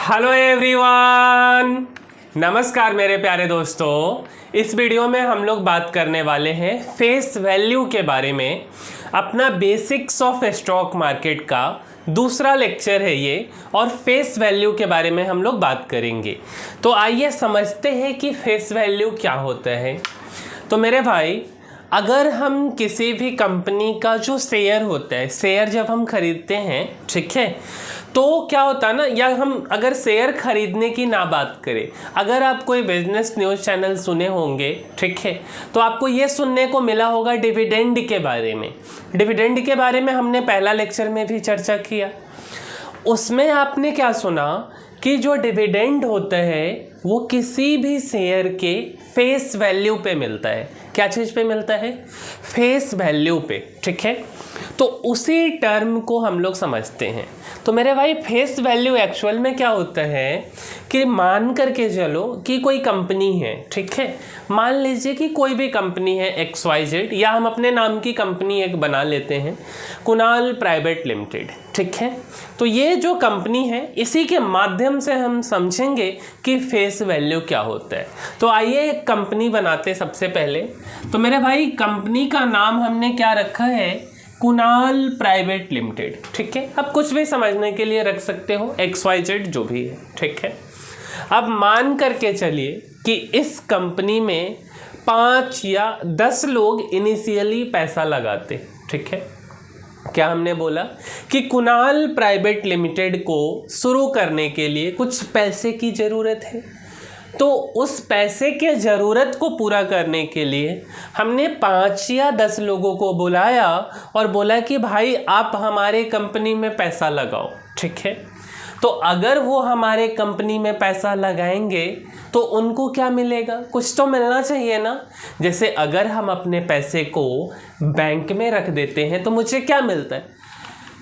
Hello everyone, नमस्कार मेरे प्यारे दोस्तों। इस वीडियो में हम लोग बात करने वाले हैं फेस वैल्यू के बारे में। अपना बेसिक्स ऑफ स्टॉक मार्केट का दूसरा लेक्चर है ये, और फेस वैल्यू के बारे में हम लोग बात करेंगे। तो आइए समझते हैं कि फेस वैल्यू क्या होता है। तो मेरे भाई, अगर हम किसी भी कंपनी का जो शेयर होता है, शेयर जब हम खरीदते हैं, ठीक है, तो क्या होता है ना, या हम अगर शेयर खरीदने की ना बात करें, अगर आप कोई बिजनेस न्यूज़ चैनल सुने होंगे, ठीक है, तो आपको ये सुनने को मिला होगा डिविडेंड के बारे में। डिविडेंड के बारे में हमने पहला लेक्चर में भी चर्चा किया। उसमें आपने क्या सुना कि जो डिविडेंड होता है वो किसी भी शेयर के फेस वैल्यू पे मिलता है। क्या चीज़ पे मिलता है? फेस वैल्यू पे, ठीक है। तो उसी टर्म को हम लोग समझते हैं। तो मेरे भाई, फेस वैल्यू एक्चुअल में क्या होता है कि मान करके चलो कि कोई कंपनी है, ठीक है, मान लीजिए कि कोई भी कंपनी है XYZ, या हम अपने नाम की कंपनी एक बना लेते हैं, कुणाल प्राइवेट लिमिटेड, ठीक है। तो ये जो कंपनी है, इसी के माध्यम से हम समझेंगे कि फेस वैल्यू क्या होता है। तो आइए एक कंपनी बनाते सबसे पहले। तो मेरे भाई, कंपनी का नाम हमने क्या रखा है? कुणाल प्राइवेट लिमिटेड, ठीक है। अब कुछ भी समझने के लिए रख सकते हो, XYZ जो भी है, ठीक है। अब मान करके चलिए कि इस कंपनी में 5 या 10 लोग इनिशियली पैसा लगाते, ठीक है। क्या हमने बोला कि कुणाल प्राइवेट लिमिटेड को शुरू करने के लिए कुछ पैसे की ज़रूरत है। तो उस पैसे के ज़रूरत को पूरा करने के लिए हमने 5 या 10 लोगों को बुलाया और बोला कि भाई आप हमारे कंपनी में पैसा लगाओ, ठीक है। तो अगर वो हमारे कंपनी में पैसा लगाएंगे तो उनको क्या मिलेगा? कुछ तो मिलना चाहिए ना। जैसे अगर हम अपने पैसे को बैंक में रख देते हैं तो मुझे क्या मिलता है?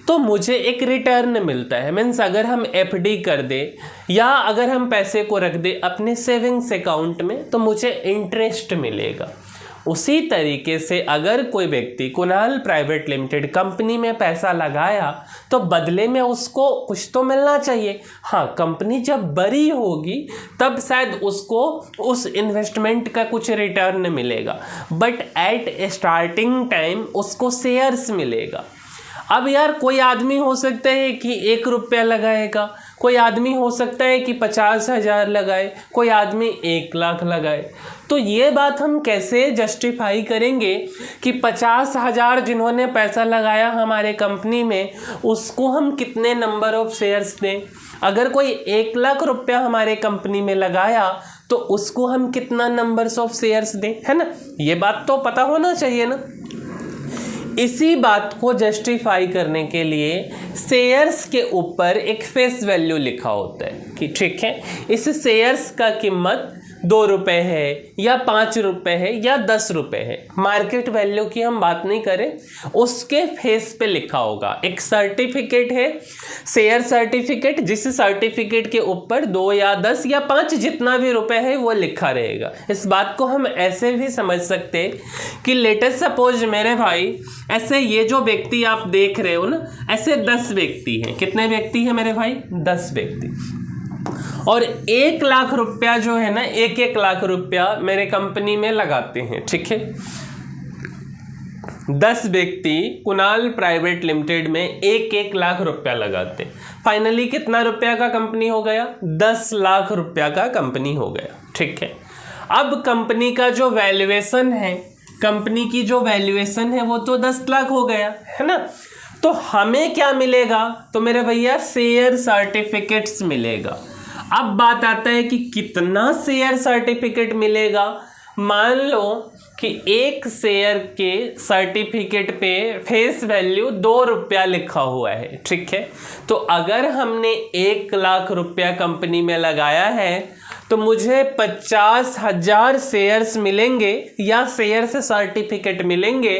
तो मुझे एक रिटर्न मिलता है। मीन्स अगर हम FD कर दे या अगर हम पैसे को रख दे अपने सेविंग्स अकाउंट में तो मुझे इंटरेस्ट मिलेगा। उसी तरीके से अगर कोई व्यक्ति कुणाल प्राइवेट लिमिटेड कंपनी में पैसा लगाया तो बदले में उसको कुछ तो मिलना चाहिए। हाँ, कंपनी जब बड़ी होगी तब शायद उसको उस इन्वेस्टमेंट का कुछ रिटर्न मिलेगा, बट एट स्टार्टिंग टाइम उसको शेयर्स मिलेगा। अब यार, कोई आदमी हो सकता है कि 1 रुपया लगाएगा, कोई आदमी हो सकता है कि 50,000 लगाए, कोई आदमी 1 लाख लगाए। तो ये बात हम कैसे जस्टिफाई करेंगे कि 50,000 जिन्होंने पैसा लगाया हमारे कंपनी में, उसको हम कितने नंबर ऑफ शेयर्स दें? अगर कोई 1 लाख रुपया हमारे कंपनी में लगाया तो उसको हम कितना नंबर्स ऑफ शेयर्स दें, है ना। ये बात तो पता होना चाहिए ना। इसी बात को जस्टिफाई करने के लिए शेयर्स के ऊपर एक फेस वैल्यू लिखा होता है कि ठीक है, इस शेयर्स का कीमत 2 रुपये है या 5 रुपये है या 10 रुपये है। मार्केट वैल्यू की हम बात नहीं करें, उसके फेस पे लिखा होगा। एक सर्टिफिकेट है, शेयर सर्टिफिकेट, जिस सर्टिफिकेट के ऊपर 2 या 10 या 5 जितना भी रुपए है वो लिखा रहेगा। इस बात को हम ऐसे भी समझ सकते हैं कि लेटेस्ट सपोज मेरे भाई, ऐसे ये जो व्यक्ति आप देख रहे हो ना, ऐसे 10 व्यक्ति हैं। कितने व्यक्ति हैं मेरे भाई? 10 व्यक्ति। और 1 लाख रुपया जो है ना, 1 लाख रुपया मेरे कंपनी में लगाते हैं, ठीक है। 10 व्यक्ति कुणाल प्राइवेट लिमिटेड में 1 लाख रुपया लगाते हैं। फाइनली कितना रुपया का कंपनी हो गया? 10 लाख रुपया का कंपनी हो गया, ठीक है। अब कंपनी का जो वैल्यूएशन है, कंपनी की जो वैल्यूएशन है वो तो 10 लाख हो गया, है ना। तो हमें क्या मिलेगा? तो मेरे भैया, शेयर सर्टिफिकेट्स मिलेगा। अब बात आता है कि कितना शेयर सर्टिफिकेट मिलेगा। मान लो कि 1 शेयर के सर्टिफिकेट पे फेस वैल्यू 2 रुपया लिखा हुआ है, ठीक है। तो अगर हमने 1 लाख रुपया कंपनी में लगाया है तो मुझे 50,000 शेयर्स मिलेंगे या शेयर से सर्टिफिकेट मिलेंगे,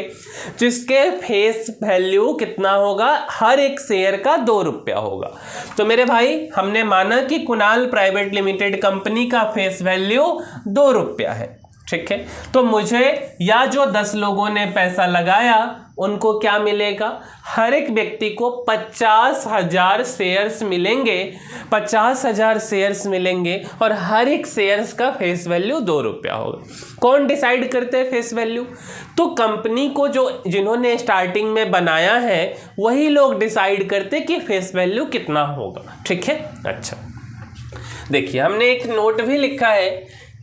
जिसके फेस वैल्यू कितना होगा? हर एक शेयर का 2 रुपया होगा। तो मेरे भाई, हमने माना कि कुणाल प्राइवेट लिमिटेड कंपनी का फेस वैल्यू 2 रुपया है, ठीक है। तो मुझे या जो 10 लोगों ने पैसा लगाया उनको क्या मिलेगा, हर एक व्यक्ति को 50,000 शेयर्स मिलेंगे, 50,000 शेयर्स मिलेंगे और हर एक शेयर्स का फेस वैल्यू 2 रुपया होगा। कौन डिसाइड करते हैं फेस वैल्यू? तो कंपनी को जिन्होंने स्टार्टिंग में बनाया है वही लोग डिसाइड करते कि फेस वैल्यू कितना होगा। ठीक है, अच्छा देखिए हमने एक नोट भी लिखा है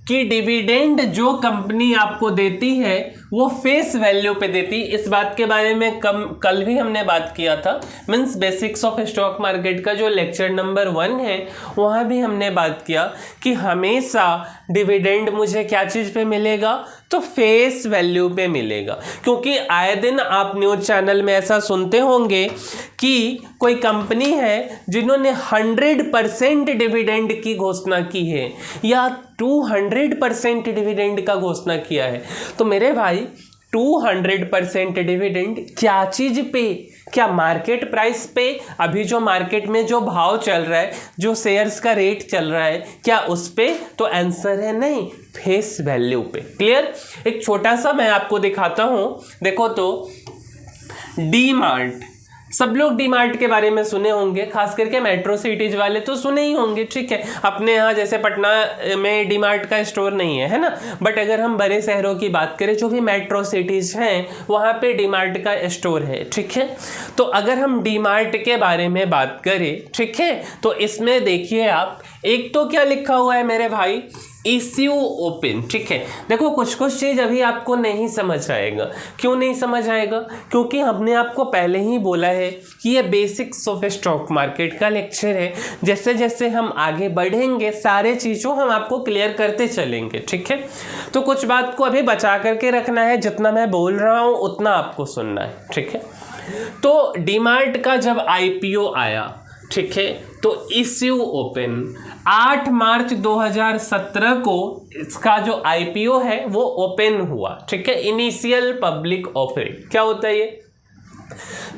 कि डिविडेंड जो कंपनी आपको देती है वो फेस वैल्यू पे देती है। इस बात के बारे में कल भी हमने बात किया था, means basics of stock market का जो लेक्चर नंबर 1 है वहाँ भी हमने बात किया कि हमेशा डिविडेंड मुझे क्या चीज़ पे मिलेगा, तो फेस वैल्यू पे मिलेगा। क्योंकि आए दिन आप न्यूज़ चैनल में ऐसा सुनते होंगे कि कोई कंपनी है जिन्होंने 100% डिविडेंड की घोषणा की है या 200% डिविडेंड का घोषणा किया है। तो मेरे भाई 200% डिविडेंड क्या चीज़ पे, क्या मार्केट प्राइस पे, अभी जो मार्केट में जो भाव चल रहा है, जो शेयर्स का रेट चल रहा है, क्या उस पे? तो आंसर है नहीं, फेस वैल्यू पे। क्लियर? एक छोटा सा मैं आपको दिखाता हूँ, देखो तो डी मार्ट, सब लोग डी मार्ट के बारे में सुने होंगे, खास करके मेट्रो सिटीज वाले तो सुने ही होंगे। ठीक है, अपने यहाँ जैसे पटना में डी मार्ट का स्टोर नहीं है ना, बट अगर हम बड़े शहरों की बात करें जो भी मेट्रो सिटीज हैं वहाँ पे डी मार्ट का स्टोर है। ठीक है, तो अगर हम डी मार्ट के बारे में बात करें, ठीक है, तो इसमें देखिए आप, एक तो क्या लिखा हुआ है मेरे भाई, इश्यू ओपन। ठीक है, देखो कुछ चीज़ अभी आपको नहीं समझ आएगा। क्यों नहीं समझ आएगा? क्योंकि हमने आपको पहले ही बोला है कि ये बेसिक्स ऑफ स्टॉक मार्केट का लेक्चर है। जैसे जैसे हम आगे बढ़ेंगे सारे चीज़ों हम आपको क्लियर करते चलेंगे। ठीक है, तो कुछ बात को अभी बचा करके रखना है, जितना मैं बोल रहा हूँ उतना आपको सुनना है। ठीक है, तो डीमार्ट का जब IPO आया, ठीक है, तो इश्यू ओपन 8 मार्च 2017 को इसका जो IPO है वो ओपन हुआ। ठीक है, इनिशियल पब्लिक ऑफरिंग क्या होता है ये?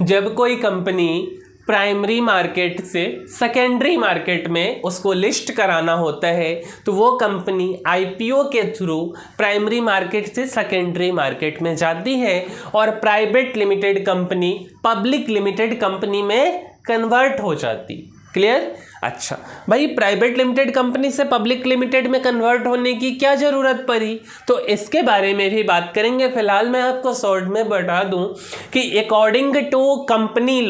जब कोई कंपनी प्राइमरी मार्केट से सेकेंडरी मार्केट में उसको लिस्ट कराना होता है तो वो कंपनी IPO के थ्रू प्राइमरी मार्केट से सेकेंडरी मार्केट में जाती है और private limited company public limited company में कन्वर्ट हो जाती। क्लियर? अच्छा भाई, प्राइवेट लिमिटेड कंपनी से पब्लिक लिमिटेड में कन्वर्ट होने की क्या ज़रूरत पड़ी, तो इसके बारे में भी बात करेंगे। फिलहाल मैं आपको शॉर्ट में बता दूं कि अकॉर्डिंग टू कंपनी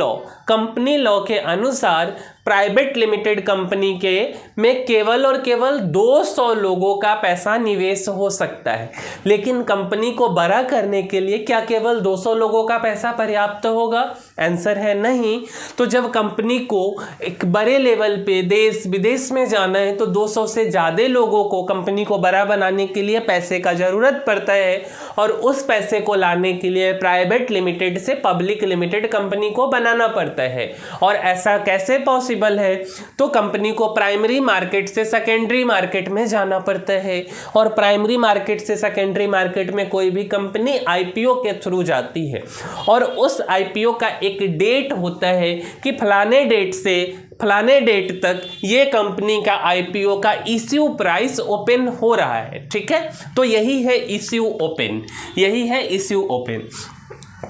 लॉ के अनुसार प्राइवेट लिमिटेड कंपनी के में केवल और केवल 200 लोगों का पैसा निवेश हो सकता है। लेकिन कंपनी को बड़ा करने के लिए क्या केवल 200 लोगों का पैसा पर्याप्त होगा? आंसर है नहीं। तो जब कंपनी को एक बड़े लेवल पे देश विदेश में जाना है तो 200 से ज़्यादा लोगों को कंपनी को बड़ा बनाने के लिए पैसे का ज़रूरत पड़ता है और उस पैसे को लाने के लिए प्राइवेट लिमिटेड से पब्लिक लिमिटेड कंपनी को बनाना पड़ता है। और ऐसा कैसे पॉसिबल है? तो कंपनी को प्राइमरी मार्केट से सेकेंडरी मार्केट में जाना पड़ता है और प्राइमरी मार्केट से सेकेंडरी मार्केट में कोई भी कंपनी IPO के थ्रू जाती है और उस IPO का एक डेट होता है कि फलाने डेट से फलाने डेट तक ये कंपनी का IPO का इश्यू प्राइस ओपन हो रहा है। ठीक है, तो यही है इश्यू ओपन, यही है इश्यू ओपन।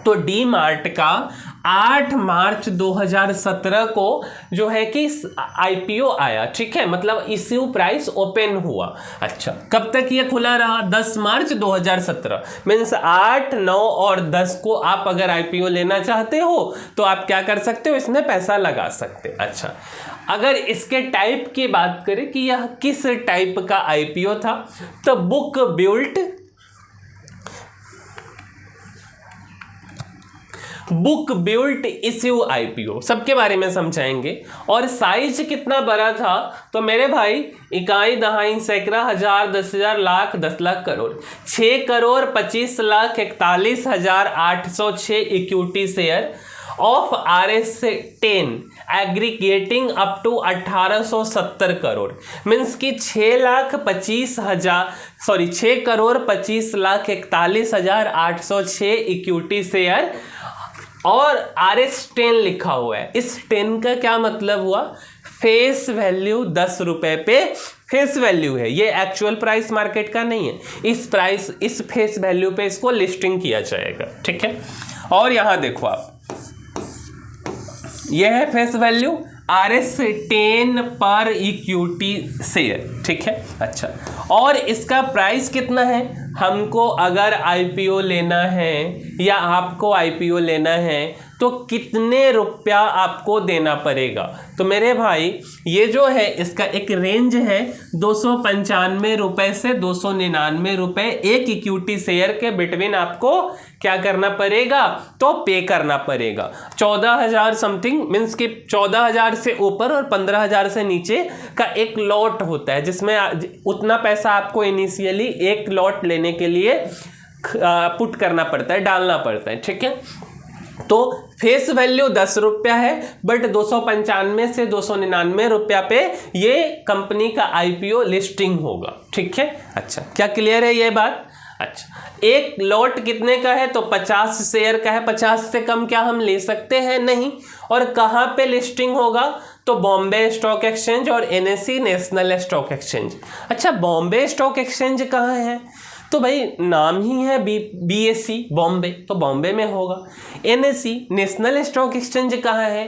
तो डी मार्ट का 8 मार्च 2017 को जो है कि IPO आया। ठीक है, मतलब इश्यू प्राइस ओपन हुआ। अच्छा, कब तक ये खुला रहा? 10 मार्च 2017, मीन्स 8, 9 और 10 को आप अगर IPO लेना चाहते हो तो आप क्या कर सकते हो, इसमें पैसा लगा सकते। अच्छा, अगर इसके टाइप की बात करें कि यह किस टाइप का IPO था, तो बुक बिल्ट इश्यू IPO सबके बारे में समझाएंगे। और साइज कितना बड़ा था, तो मेरे भाई इकाई, दहाई, सैकड़ा, हजार, 10,000, lakh, 10 lakh, crore, 6,25,41,806 equity share of RS10 aggregating up to 1870 crore, means कि 6,25,41,806 इक्विटी शेयर और RS10 लिखा हुआ है। इस 10 का क्या मतलब हुआ? फेस वैल्यू 10 रुपए पे फेस वैल्यू है, ये एक्चुअल प्राइस मार्केट का नहीं है। इस फेस वैल्यू पे इसको लिस्टिंग किया जाएगा। ठीक है, और यहां देखो आप, यह है फेस वैल्यू RS10 पर इक्विटी शेयर, ठीक है। अच्छा, और इसका प्राइस कितना है? हमको अगर IPO लेना है या आपको IPO लेना है तो कितने रुपया आपको देना पड़ेगा? तो मेरे भाई ये जो है इसका एक रेंज है 295 रुपये से 299 रुपये एक इक्विटी शेयर के बिटवीन आपको क्या करना पड़ेगा? तो पे करना पड़ेगा। 14,000 समथिंग, मीन्स कि 14,000 से ऊपर और 15,000 से नीचे का एक लॉट होता है, जिसमें उतना पैसा आपको इनिशियली एक लॉट लेने के लिए पुट करना पड़ता है, डालना पड़ता है, ठीक है। तो फेस वैल्यू 10 रुपया है, बट 295 से 299 रुपया पे ये कंपनी का IPO लिस्टिंग होगा, ठीक है। अच्छा, क्या क्लियर है ये बात? अच्छा, एक लॉट कितने का है? तो 50 शेयर का है। 50 से कम क्या हम ले सकते हैं? नहीं। और कहाँ पे लिस्टिंग होगा? तो बॉम्बे स्टॉक एक्सचेंज और NSE नेशनल स्टॉक एक्सचेंज। अच्छा, बॉम्बे स्टॉक एक्सचेंज कहाँ है? तो भाई नाम ही है BSE बॉम्बे, तो बॉम्बे में होगा। NSE नेशनल स्टॉक एक्सचेंज कहाँ है?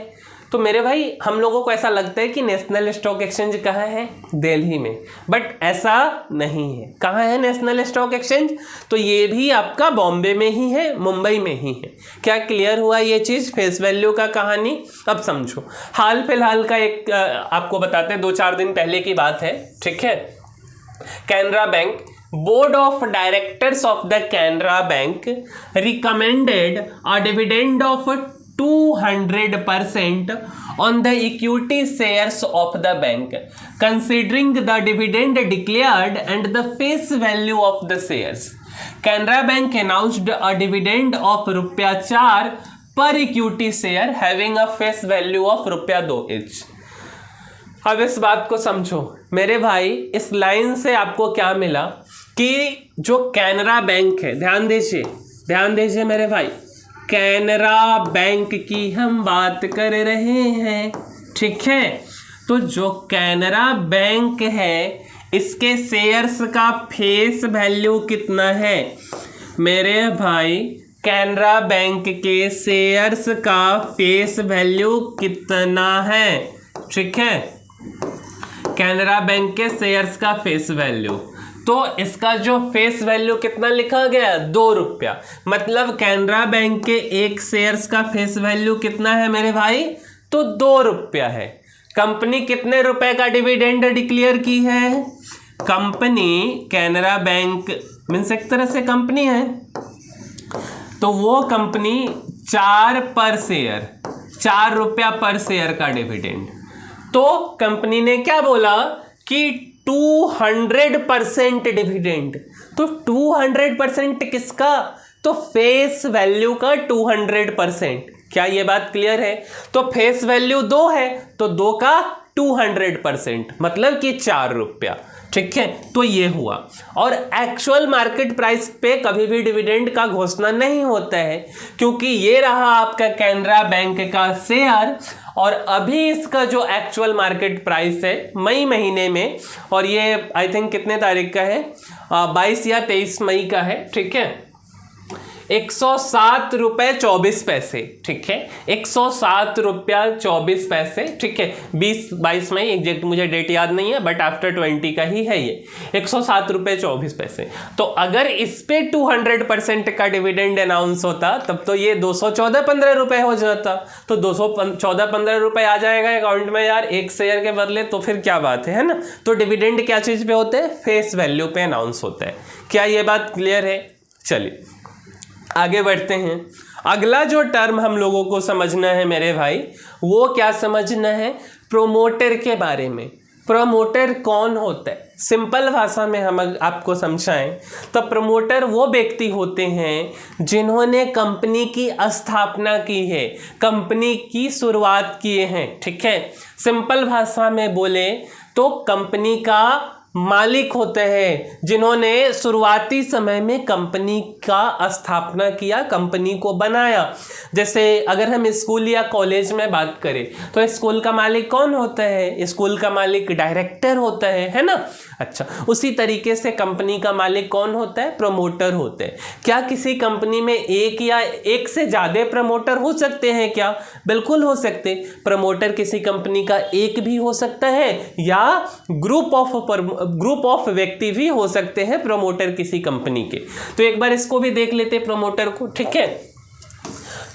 तो मेरे भाई हम लोगों को ऐसा लगता है कि नेशनल स्टॉक एक्सचेंज कहाँ है? दिल्ली में, बट ऐसा नहीं है। कहाँ है नेशनल स्टॉक एक्सचेंज? तो ये भी आपका बॉम्बे में ही है, मुंबई में ही है। क्या क्लियर हुआ ये चीज़? फेस वैल्यू का कहानी अब समझो। हाल फिलहाल का एक आपको बताते हैं, 2-4 दिन पहले की बात है, ठीक है। Canara bank, Board of Directors of the Canara Bank recommended a dividend of 200% on the equity shares of the bank, considering the dividend declared and the face value of the shares. Canara Bank announced a dividend of ₹4 per equity share having a face value of ₹2 each. अब इस बात को समझो मेरे भाई, इस line से आपको क्या मिला कि जो कैनरा बैंक है, ध्यान दीजिए मेरे भाई, कैनरा बैंक की हम बात कर रहे हैं, ठीक है। तो जो कैनरा बैंक है इसके शेयर्स का फेस वैल्यू कितना है? मेरे भाई कैनरा बैंक के शेयर्स का फेस वैल्यू कितना है? ठीक है, कैनरा बैंक के शेयर्स का फेस वैल्यू, तो इसका जो फेस वैल्यू कितना लिखा गया? 2 रुपया। मतलब कैनरा बैंक के एक शेयर्स का फेस वैल्यू कितना है मेरे भाई? तो 2 रुपया है। कंपनी कितने रुपए का डिविडेंड डिक्लेयर की है? कंपनी कैनरा बैंक मीन्स एक तरह से कंपनी है, तो वो कंपनी 4 रुपया पर शेयर का डिविडेंड। तो कंपनी ने क्या बोला कि 200% डिविडेंड। तो 200% किसका? तो फेस वैल्यू का 200%। क्या ये बात क्लियर है? तो फेस वैल्यू 2 है तो 2 का 200%, मतलब कि 4 रुपया, ठीक है। तो ये हुआ। और एक्चुअल मार्केट प्राइस पे कभी भी डिविडेंड का घोषणा नहीं होता है, क्योंकि ये रहा आपका कैनरा बैंक का शेयर, और अभी इसका जो एक्चुअल मार्केट प्राइस है मई महीने में, और ये आई थिंक कितने तारीख का है? 22 या 23 मई का है, ठीक है। 107 रुपये 24 पैसे, ठीक है। 107 रुपया 24 पैसे, ठीक है। 22 मई एग्जैक्ट मुझे डेट याद नहीं है, बट आफ्टर 20 का ही है ये। 107 रुपये 24 पैसे। तो अगर इस पे 200% का डिविडेंड अनाउंस होता तब तो ये 214-15 रुपये हो जाता। तो 214-15 रुपये आ जाएगा अकाउंट में यार एक शेयर के बदले, तो फिर क्या बात है ना। तो डिविडेंड क्या चीज़ पे होते हैं? फेस वैल्यू पे अनाउंस होता है। क्या ये बात क्लियर है? चलिए आगे बढ़ते हैं। अगला जो टर्म हम लोगों को समझना है मेरे भाई, वो क्या समझना है? प्रोमोटर के बारे में। प्रमोटर कौन होता है? सिंपल भाषा में हम आपको समझाएं तो प्रमोटर वो व्यक्ति होते हैं जिन्होंने कंपनी की स्थापना की है, कंपनी की शुरुआत किए हैं, ठीक है। सिंपल भाषा में बोले तो कंपनी का मालिक होते हैं जिन्होंने शुरुआती समय में कंपनी का स्थापना किया, कंपनी को बनाया। जैसे अगर हम स्कूल या कॉलेज में बात करें तो स्कूल का मालिक कौन होता है? स्कूल का मालिक डायरेक्टर होता है ना। अच्छा, उसी तरीके से कंपनी का मालिक कौन होता है? प्रमोटर होते हैं। क्या किसी कंपनी में एक या एक से ज़्यादा प्रमोटर हो सकते हैं क्या? बिल्कुल हो सकते। प्रमोटर किसी कंपनी का एक भी हो सकता है या ग्रुप ऑफ व्यक्ति भी हो सकते हैं प्रमोटर किसी कंपनी के। तो एक बार इसको भी देख लेते प्रमोटर को, ठीक है।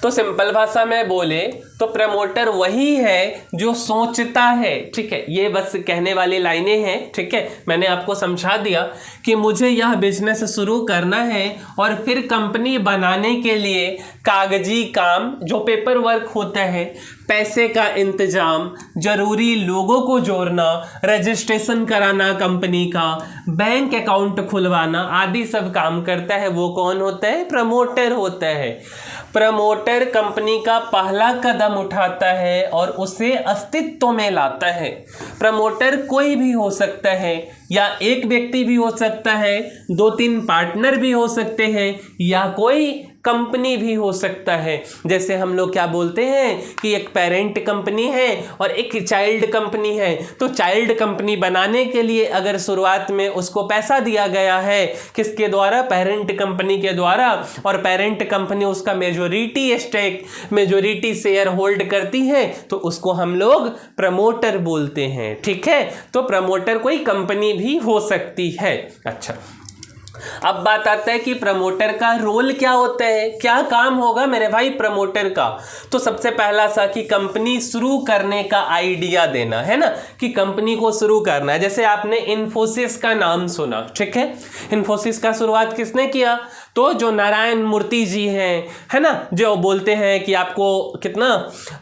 तो सिंपल भाषा में बोले तो प्रमोटर वही है जो सोचता है, ठीक है। ये बस कहने वाली लाइनें हैं, ठीक है। मैंने आपको समझा दिया कि मुझे यह बिजनेस शुरू करना है और फिर कंपनी बनाने के लिए कागजी काम जो पेपर वर्क होता है, पैसे का इंतजाम, जरूरी लोगों को जोड़ना, रजिस्ट्रेशन कराना कंपनी का, बैंक अकाउंट खुलवाना आदि सब काम करता है। वो कौन होता है? प्रमोटर होता है। प्रमोटर कंपनी का पहला कदम उठाता है और उसे अस्तित्व में लाता है। प्रमोटर कोई भी हो सकता है या एक व्यक्ति भी हो सकता है, 2-3 पार्टनर भी हो सकते हैं या कोई कंपनी भी हो सकता है। जैसे हम लोग क्या बोलते हैं कि एक पेरेंट कंपनी है और एक चाइल्ड कंपनी है। तो चाइल्ड कंपनी बनाने के लिए अगर शुरुआत में उसको पैसा दिया गया है, किसके द्वारा? पेरेंट कंपनी के द्वारा, और पेरेंट कंपनी उसका मेजोरिटी शेयर होल्ड करती है, तो उसको हम लोग प्रमोटर बोलते हैं, ठीक है। तो प्रमोटर कोई कंपनी भी हो सकती है। अच्छा, अब बात आता है कि प्रमोटर का रोल क्या होता है, क्या काम होगा मेरे भाई प्रमोटर का। तो सबसे पहला सा कि कंपनी शुरू करने का आइडिया देना, है ना, कि कंपनी को शुरू करना है। जैसे आपने इन्फोसिस का नाम सुना, ठीक है। इन्फोसिस का शुरुआत किसने किया? तो जो नारायण मूर्ति जी हैं, है ना, जो बोलते हैं कि आपको कितना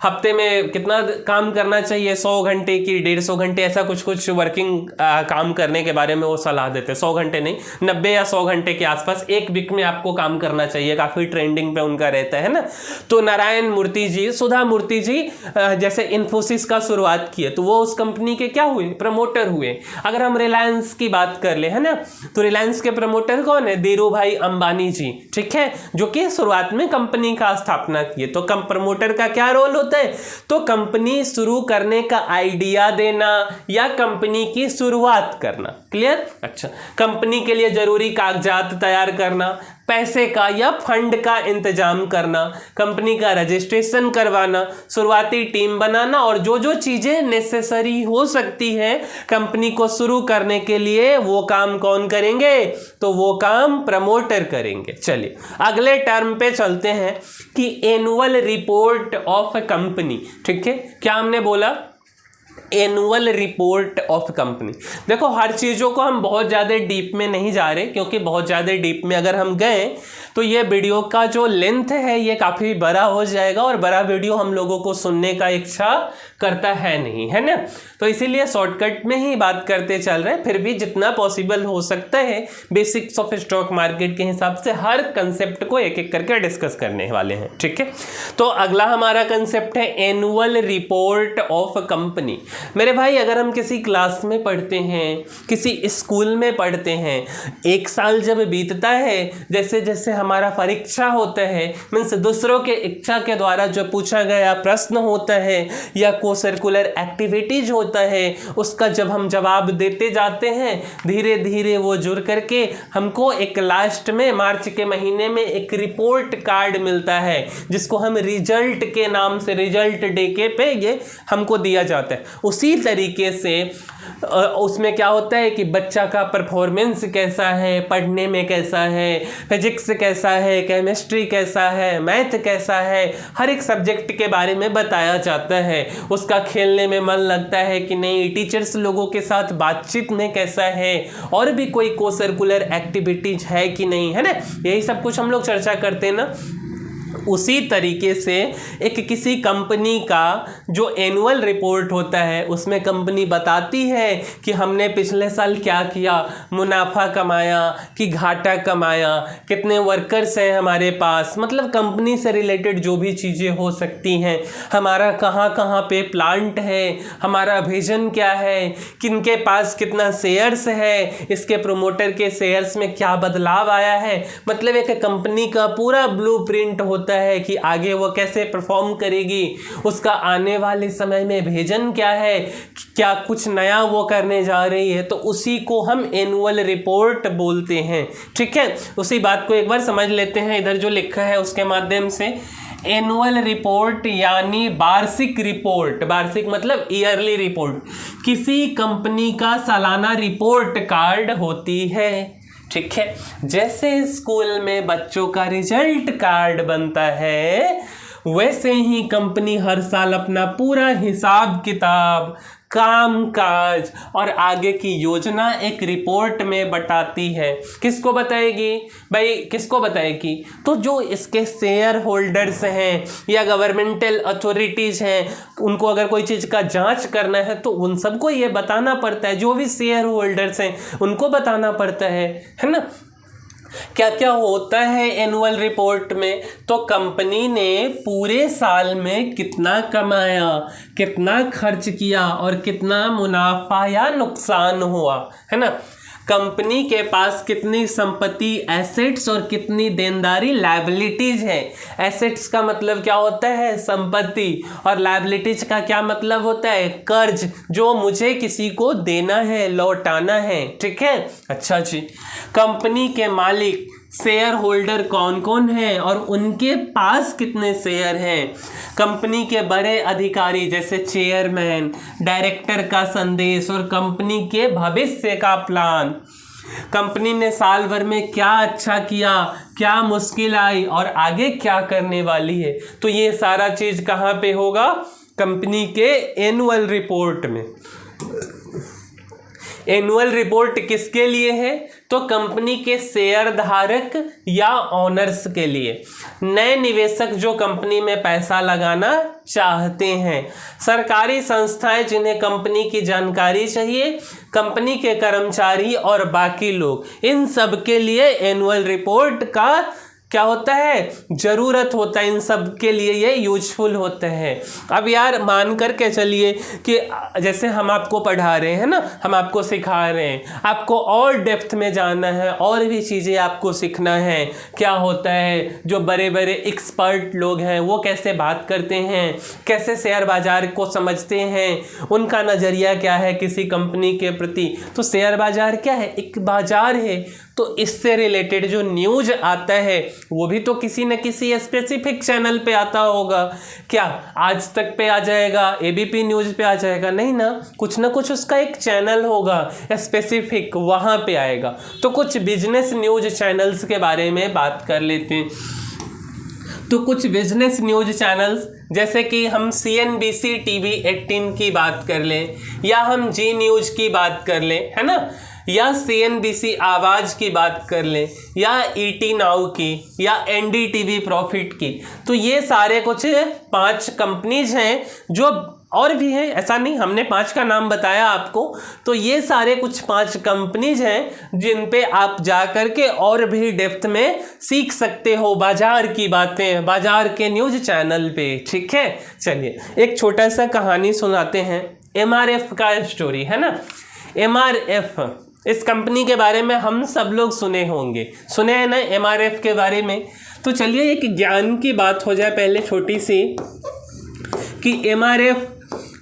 हफ्ते में कितना काम करना चाहिए, 100 घंटे की 150 घंटे, ऐसा कुछ वर्किंग काम करने के बारे में वो सलाह देते हैं। 100 घंटे नहीं, 90 या 100 घंटे के आसपास एक वीक में आपको काम करना चाहिए। काफ़ी ट्रेंडिंग पे उनका रहता है ना। तो नारायण मूर्ति जी, सुधा मूर्ति जी जैसे इन्फोसिस का शुरुआत किए तो वो उस कंपनी के क्या हुए? प्रमोटर हुए। अगर हम रिलायंस की बात कर ले, है ना, तो रिलायंस के प्रमोटर कौन है? धीरू भाई अंबानी जी, ठीक है, जो कि शुरुआत में कंपनी का स्थापना किए। तो प्रमोटर का क्या रोल होता है? तो कंपनी शुरू करने का आइडिया देना या कंपनी की शुरुआत करना। क्लियर? अच्छा, कंपनी के लिए जरूरी कागजात तैयार करना, पैसे का या फंड का इंतजाम करना, कंपनी का रजिस्ट्रेशन करवाना, शुरुआती टीम बनाना और जो जो चीज़ें नेसेसरी हो सकती है कंपनी को शुरू करने के लिए, वो काम कौन करेंगे? तो वो काम प्रमोटर करेंगे। चलिए अगले टर्म पे चलते हैं कि एनुअल रिपोर्ट ऑफ कंपनी, ठीक है। क्या हमने बोला? Annual report of company. देखो, हर चीज़ों को हम बहुत ज़्यादा डीप में नहीं जा रहे, क्योंकि बहुत ज़्यादा डीप में अगर हम गए तो ये वीडियो का जो लेंथ है ये काफ़ी बड़ा हो जाएगा और बड़ा वीडियो हम लोगों को सुनने का इच्छा करता है नहीं, है ना। तो इसीलिए शॉर्टकट में ही बात करते चल रहे हैं। फिर भी जितना पॉसिबल हो सकता है बेसिक्स ऑफ स्टॉक मार्केट के हिसाब से हर कंसेप्ट को एक एक करके डिस्कस करने वाले हैं, ठीक है। तो अगला हमारा कंसेप्ट है एनुअल रिपोर्ट ऑफ कंपनी। मेरे भाई, अगर हम किसी क्लास में पढ़ते हैं, किसी स्कूल में पढ़ते हैं, एक साल जब बीतता है, जैसे जैसे हमारा परीक्षा होता है, मीन्स दूसरों के इच्छा के द्वारा जो पूछा गया प्रश्न होता है या को सर्कुलर एक्टिविटीज होता है, उसका जब हम जवाब देते जाते हैं, धीरे धीरे वो जुड़ करके हमको एक लास्ट में मार्च के महीने में एक रिपोर्ट कार्ड मिलता है, जिसको हम रिजल्ट के नाम से, रिजल्ट डे के पे ये हमको दिया जाता है। उसी तरीके से उसमें क्या होता है कि बच्चा का परफॉर्मेंस कैसा है, पढ़ने में कैसा है, फिजिक्स कैसा है, केमिस्ट्री कैसा है, मैथ कैसा है, हर एक सब्जेक्ट के बारे में बताया जाता है। उसका खेलने में मन लगता है कि नहीं, टीचर्स लोगों के साथ बातचीत में कैसा है, और भी कोई को सर्कुलर एक्टिविटीज है कि नहीं, है ना। यही सब कुछ हम लोग चर्चा करते हैं ना। उसी तरीके से एक किसी कंपनी का जो एनुअल रिपोर्ट होता है उसमें कंपनी बताती है कि हमने पिछले साल क्या किया, मुनाफा कमाया कि घाटा कमाया, कितने वर्कर्स हैं हमारे पास, मतलब कंपनी से रिलेटेड जो भी चीज़ें हो सकती हैं, हमारा कहाँ कहाँ पे प्लांट है, हमारा विजन क्या है, किनके पास कितना शेयर्स है, इसके प्रोमोटर के शेयर्स में क्या बदलाव आया है। मतलब एक कंपनी का पूरा ब्लूप्रिंट होता है कि आगे वो कैसे परफॉर्म करेगी, उसका आने वाले समय में विजन क्या है, क्या कुछ नया वो करने जा रही है। तो उसी को हम एनुअल रिपोर्ट बोलते हैं। ठीक है, उसी बात को एक बार समझ लेते हैं इधर जो लिखा है उसके माध्यम से। एनुअल रिपोर्ट यानी वार्षिक रिपोर्ट, वार्षिक मतलब ईयरली रिपोर्ट, किसी कंपनी का सालाना रिपोर्ट कार्ड होती है। ठीक है, जैसे स्कूल में बच्चों का रिजल्ट कार्ड बनता है वैसे ही कंपनी हर साल अपना पूरा हिसाब किताब, काम काज और आगे की योजना एक रिपोर्ट में बताती है। किसको बताएगी भाई, किसको बताएगी? तो जो इसके शेयर होल्डर्स हैं या गवर्नमेंटल अथॉरिटीज़ हैं, उनको अगर कोई चीज़ का जांच करना है तो उन सबको ये बताना पड़ता है। जो भी शेयर होल्डर्स हैं उनको बताना पड़ता है ना। क्या क्या होता है एनुअल रिपोर्ट में? तो कंपनी ने पूरे साल में कितना कमाया, कितना खर्च किया और कितना मुनाफा या नुकसान हुआ, है ना। कंपनी के पास कितनी संपत्ति एसेट्स और कितनी देनदारी लायबिलिटीज है। एसेट्स का मतलब क्या होता है? संपत्ति। और लायबिलिटीज का क्या मतलब होता है? कर्ज, जो मुझे किसी को देना है, लौटाना है। ठीक है, अच्छा जी। कंपनी के मालिक शेयर होल्डर कौन कौन है और उनके पास कितने शेयर हैं। कंपनी के बड़े अधिकारी जैसे चेयरमैन, डायरेक्टर का संदेश और कंपनी के भविष्य का प्लान। कंपनी ने साल भर में क्या अच्छा किया, क्या मुश्किल आई और आगे क्या करने वाली है। तो ये सारा चीज़ कहाँ पे होगा? कंपनी के एनुअल रिपोर्ट में। एनुअल रिपोर्ट किसके लिए है? तो कंपनी के शेयर धारक या ओनर्स के लिए, नए निवेशक जो कंपनी में पैसा लगाना चाहते हैं, सरकारी संस्थाएं जिन्हें कंपनी की जानकारी चाहिए, कंपनी के कर्मचारी और बाकी लोग, इन सब के लिए एनुअल रिपोर्ट का क्या होता है? ज़रूरत होता है। इन सब के लिए ये यूजफुल होता है। अब यार मान कर के चलिए कि जैसे हम आपको पढ़ा रहे हैं ना, हम आपको सिखा रहे हैं, आपको और डेप्थ में जानना है, और भी चीज़ें आपको सीखना है। क्या होता है, जो बड़े बड़े एक्सपर्ट लोग हैं वो कैसे बात करते हैं, कैसे शेयर बाज़ार को समझते हैं, उनका नज़रिया क्या है किसी कंपनी के प्रति। तो शेयर बाज़ार क्या है? एक बाज़ार है। तो इससे रिलेटेड जो न्यूज़ आता है वो भी तो किसी न किसी स्पेसिफिक चैनल पे आता होगा। क्या आज तक पे आ जाएगा, एबीपी न्यूज़ पे आ जाएगा? नहीं ना, कुछ ना कुछ उसका एक चैनल होगा स्पेसिफिक, वहाँ पे आएगा। तो कुछ बिजनेस न्यूज़ चैनल्स के बारे में बात कर लेते हैं। तो कुछ बिजनेस न्यूज़ चैनल्स जैसे कि हम CNBC TV 18 की बात कर लें, या हम जी न्यूज़ की बात कर लें, है ना, या CNBC आवाज़ की बात कर लें, या ET नाउ की, या NDTV प्रॉफिट की। तो ये सारे कुछ 5 कंपनीज हैं, जो और भी हैं, ऐसा नहीं हमने 5 का नाम बताया आपको। तो ये सारे कुछ 5 कंपनीज हैं जिन पे आप जा कर के और भी डेप्थ में सीख सकते हो बाजार की बातें, बाजार के न्यूज़ चैनल पे। ठीक है, चलिए एक छोटा सा कहानी सुनाते हैं। MRF का स्टोरी है ना। MRF, इस कंपनी के बारे में हम सब लोग सुने होंगे, सुने हैं ना MRF के बारे में। तो चलिए एक ज्ञान की बात हो जाए पहले छोटी सी, कि MRF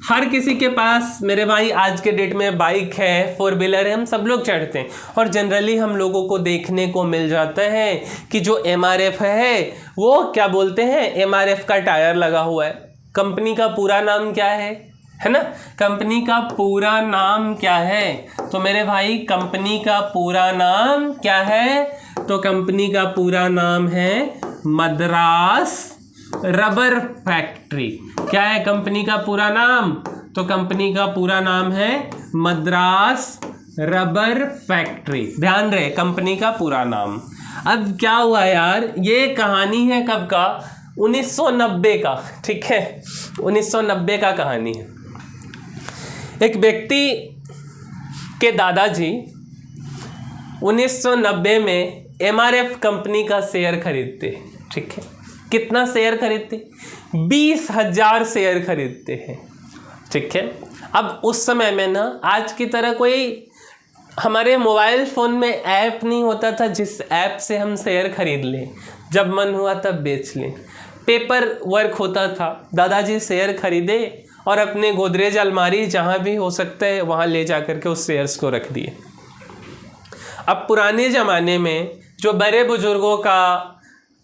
हर किसी के पास मेरे भाई आज के डेट में बाइक है, 4 व्हीलर है, हम सब लोग चढ़ते हैं। और जनरली हम लोगों को देखने को मिल जाता है कि जो MRF है वो क्या बोलते हैं, MRF का टायर लगा हुआ है। कंपनी का पूरा नाम क्या है ना? कंपनी का पूरा नाम क्या है? तो मेरे भाई कंपनी का पूरा नाम क्या है? तो कंपनी का पूरा नाम है मद्रास रबर फैक्ट्री। क्या है कंपनी का पूरा नाम? तो कंपनी का पूरा नाम है मद्रास रबर फैक्ट्री। ध्यान रहे, कंपनी का पूरा नाम। अब क्या हुआ यार, ये कहानी है कब का? 1990 का, ठीक है, 1990 का कहानी है। एक व्यक्ति के दादाजी 1990 में MRF कंपनी का शेयर खरीदते, ठीक है। कितना शेयर खरीदते? 20,000 शेयर खरीदते हैं, ठीक है। अब उस समय में ना आज की तरह कोई हमारे मोबाइल फ़ोन में ऐप नहीं होता था जिस ऐप से हम शेयर खरीद लें, जब मन हुआ तब बेच लें। पेपर वर्क होता था। दादाजी शेयर खरीदे और अपने गोदरेज अलमारी जहाँ भी हो सकता है वहाँ ले जा कर के उस शेयर्स को रख दिए। अब पुराने ज़माने में जो बड़े बुजुर्गों का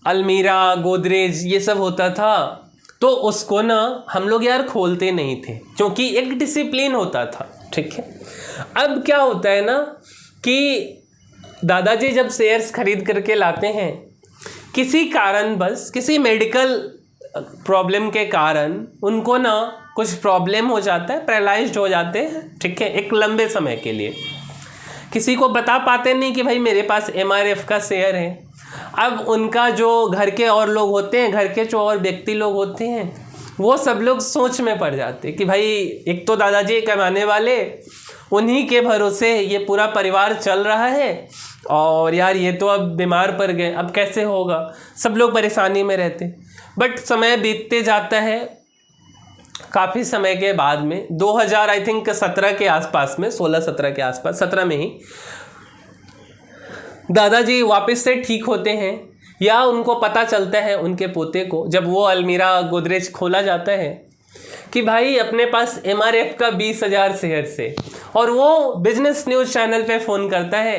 अलमीरा, गोदरेज ये सब होता था, तो उसको ना हम लोग यार खोलते नहीं थे, क्योंकि एक डिसिप्लिन होता था, ठीक है। अब क्या होता है ना कि दादाजी जब शेयर्स खरीद करके लाते हैं, किसी कारण बस किसी मेडिकल प्रॉब्लम के कारण उनको ना कुछ प्रॉब्लम हो जाता है, पैरालाइज्ड हो जाते हैं, ठीक है, एक लंबे समय के लिए। किसी को बता पाते नहीं कि भाई मेरे पास MRF का शेयर है। अब उनका जो घर के और लोग होते हैं, घर के जो और व्यक्ति लोग होते हैं, वो सब लोग सोच में पड़ जाते कि भाई एक तो दादाजी कमाने वाले, उन्हीं के भरोसे ये पूरा परिवार चल रहा है, और यार ये तो अब बीमार पड़ गए, अब कैसे होगा। सब लोग परेशानी में रहते। बट समय बीतते जाता है। काफ़ी समय के बाद में 2000 आई थिंक 17 के आसपास में, 16-17 के आसपास, 17 में ही दादाजी वापस से ठीक होते हैं, या उनको पता चलता है उनके पोते को, जब वो अलमीरा गोदरेज खोला जाता है, कि भाई अपने पास MRF का 20,000 शेयर से। और वो बिजनेस न्यूज़ चैनल पे फ़ोन करता है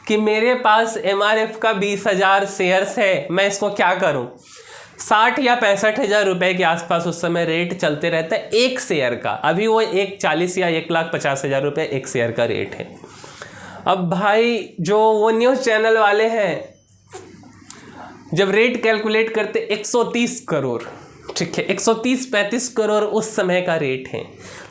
कि मेरे पास MRF का 20,000 शेयर्स है, मैं इसको क्या करूं। 60 या 65,000 रुपये के आसपास उस समय रेट चलते रहता है एक शेयर का। अभी वो 1,40,000 या 1,50,000 रुपये एक शेयर का रेट है। अब भाई जो वो न्यूज़ चैनल वाले हैं, जब रेट कैलकुलेट करते 130 करोड़, ठीक है, 130-135 करोड़ उस समय का रेट है।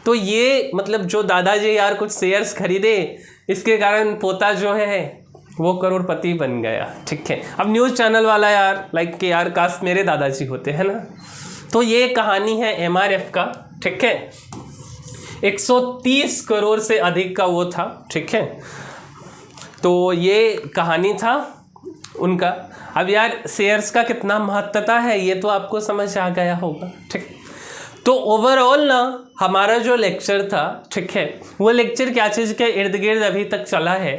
तो ये मतलब जो दादाजी यार कुछ शेयर्स खरीदे, इसके कारण पोता जो है वो करोड़पति बन गया, ठीक है। अब न्यूज़ चैनल वाला यार लाइक कि यार काश मेरे दादाजी होते, है ना। तो ये कहानी है MRF का, ठीक है। 130 करोड़ से अधिक का वो था, ठीक है। तो ये कहानी था उनका। अब यार शेयर्स का कितना महत्वता है ये तो आपको समझ आ गया होगा, ठीक। तो ओवरऑल ना हमारा जो लेक्चर था, ठीक है, वो लेक्चर क्या चीज़ के इर्द गिर्द अभी तक चला है।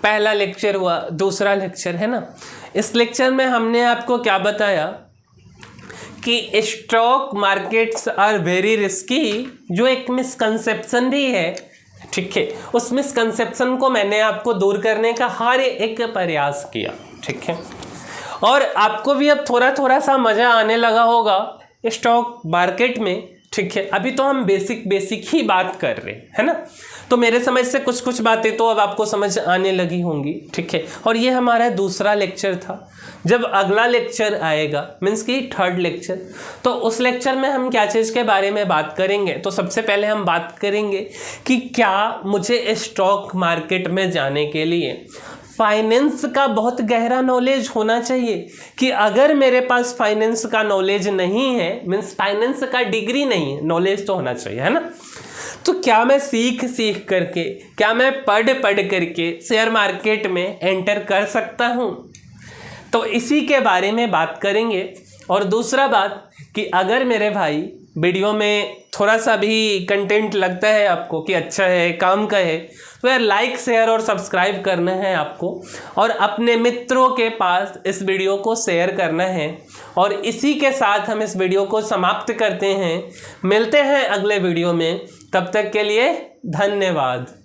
पहला लेक्चर हुआ, दूसरा लेक्चर है ना। इस लेक्चर में हमने आपको क्या बताया कि stock markets are very risky, जो एक मिसकंसेप्शन भी है, ठीक है। उस मिसकंसेप्शन को मैंने आपको दूर करने का हर एक प्रयास किया, ठीक है। और आपको भी अब थोड़ा थोड़ा सा मज़ा आने लगा होगा स्टॉक मार्केट में, ठीक है। अभी तो हम बेसिक ही बात कर रहे हैं, है ना। तो मेरे समझ से कुछ बातें तो अब आपको समझ आने लगी होंगी, ठीक है। और ये हमारा दूसरा लेक्चर था। जब अगला लेक्चर आएगा, मीन्स कि थर्ड लेक्चर, तो उस लेक्चर में हम क्या चीज़ के बारे में बात करेंगे। तो सबसे पहले हम बात करेंगे कि क्या मुझे स्टॉक मार्केट में जाने के लिए फाइनेंस का बहुत गहरा नॉलेज होना चाहिए, कि अगर मेरे पास फाइनेंस का नॉलेज नहीं है, मीन्स फाइनेंस का डिग्री नहीं है, नॉलेज तो होना चाहिए, है ना। तो क्या मैं सीख करके, क्या मैं पढ़ करके शेयर मार्केट में एंटर कर सकता हूँ। तो इसी के बारे में बात करेंगे। और दूसरा बात कि अगर मेरे भाई वीडियो में थोड़ा सा भी कंटेंट लगता है आपको कि अच्छा है, काम का है, तो यार लाइक, शेयर और सब्सक्राइब करना है आपको, और अपने मित्रों के पास इस वीडियो को शेयर करना है। और इसी के साथ हम इस वीडियो को समाप्त करते हैं। मिलते हैं अगले वीडियो में, तब तक के लिए धन्यवाद।